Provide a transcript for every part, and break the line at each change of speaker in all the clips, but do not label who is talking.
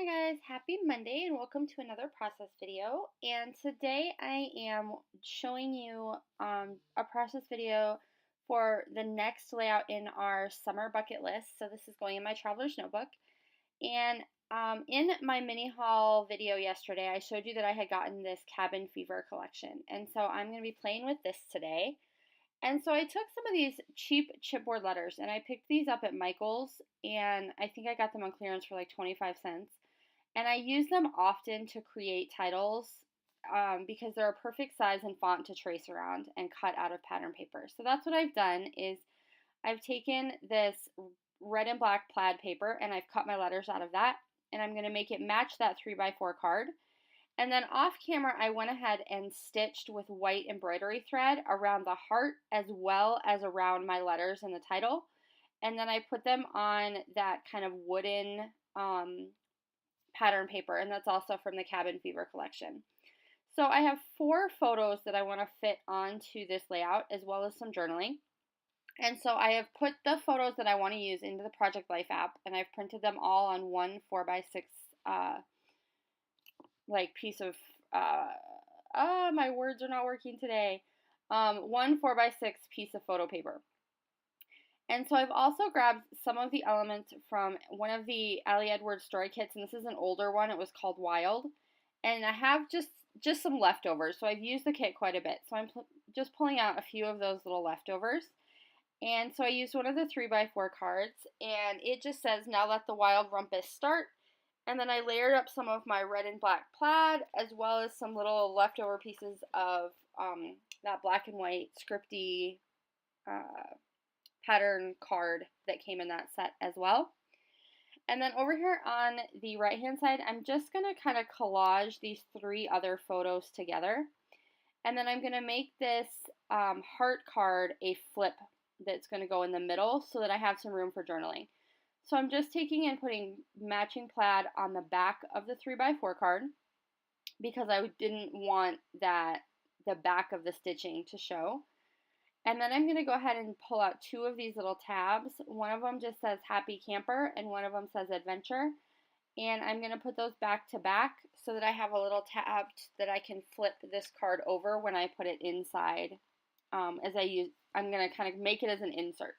Hi guys, happy Monday and welcome to another process video. And today I am showing you a process video for the next layout in our summer bucket list. So this is going in my traveler's notebook. And in my mini haul video yesterday, I showed you that I had gotten this cabin fever collection. And so I'm going to be playing with this today. And so I took some of these cheap chipboard letters and I picked these up at Michael's, and I think I got them on clearance for like 25 cents. And I use them often to create titles because they're a perfect size and font to trace around and cut out of pattern paper. So that's what I've done is I've taken this red and black plaid paper and I've cut my letters out of that, and I'm going to make it match that 3x4 card. And then off camera, I went ahead and stitched with white embroidery thread around the heart as well as around my letters in the title. And then I put them on that kind of wooden pattern paper, and that's also from the Cabin Fever collection. So I have 4 photos that I want to fit onto this layout as well as some journaling. And so I have put the photos that I want to use into the Project Life app, and I've printed them all on one 4x6 like piece of my words are not working today. One 4x6 piece of photo paper. And so I've also grabbed some of the elements from one of the Ali Edwards story kits, and this is an older one. It was called Wild. And I have just some leftovers, so I've used the kit quite a bit. So I'm just pulling out a few of those little leftovers. And so I used one of the 3x4 cards, and it just says, "Now let the wild rumpus start." And then I layered up some of my red and black plaid, as well as some little leftover pieces of that black and white scripty pattern card that came in that set as well. And then over here on the right hand side, I'm just going to kind of collage these 3 other photos together. And then I'm going to make this heart card a flip that's going to go in the middle so that I have some room for journaling. So I'm just taking and putting matching plaid on the back of the 3x4 card because I didn't want the back of the stitching to show. And then I'm going to go ahead and pull out 2 of these little tabs. One of them just says Happy Camper and one of them says Adventure. And I'm going to put those back to back so that I have a little tab that I can flip this card over when I put it inside I'm going to kind of make it as an insert.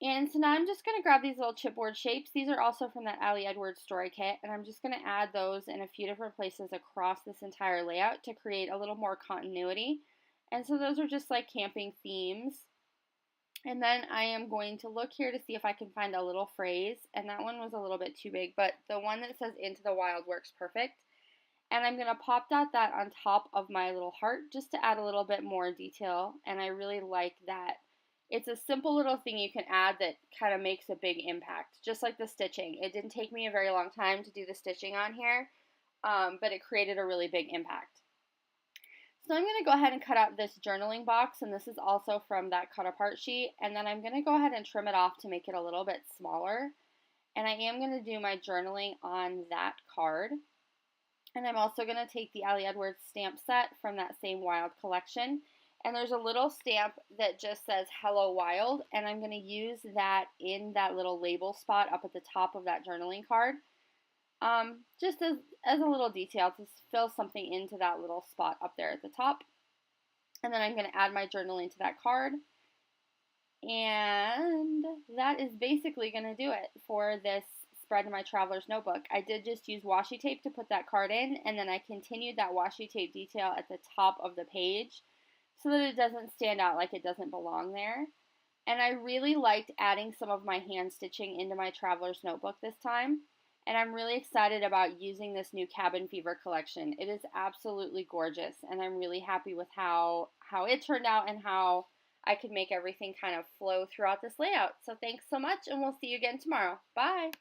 And so now I'm just going to grab these little chipboard shapes. These are also from that Ali Edwards story kit, and I'm just going to add those in a few different places across this entire layout to create a little more continuity. And so those are just like camping themes. And then I am going to look here to see if I can find a little phrase, and that one was a little bit too big, but the one that says "Into the Wild" works perfect. And I'm going to pop that on top of my little heart just to add a little bit more detail, and I really like that. It's a simple little thing you can add that kind of makes a big impact, just like the stitching. It didn't take me a very long time to do the stitching on here, but it created a really big impact. So I'm going to go ahead and cut out this journaling box, and this is also from that cut apart sheet, and then I'm going to go ahead and trim it off to make it a little bit smaller. And I am going to do my journaling on that card. And I'm also going to take the Ali Edwards stamp set from that same Wild collection. And there's a little stamp that just says Hello Wild, and I'm going to use that in that little label spot up at the top of that journaling card. Just as a little detail to fill something into that little spot up there at the top. And then I'm going to add my journaling to that card. And that is basically going to do it for this spread in my traveler's notebook. I did just use washi tape to put that card in, and then I continued that washi tape detail at the top of the page so that it doesn't stand out like it doesn't belong there. And I really liked adding some of my hand stitching into my traveler's notebook this time. And I'm really excited about using this new Cabin Fever collection. It is absolutely gorgeous, and I'm really happy with how it turned out and how I could make everything kind of flow throughout this layout. So thanks so much, and we'll see you again tomorrow. Bye!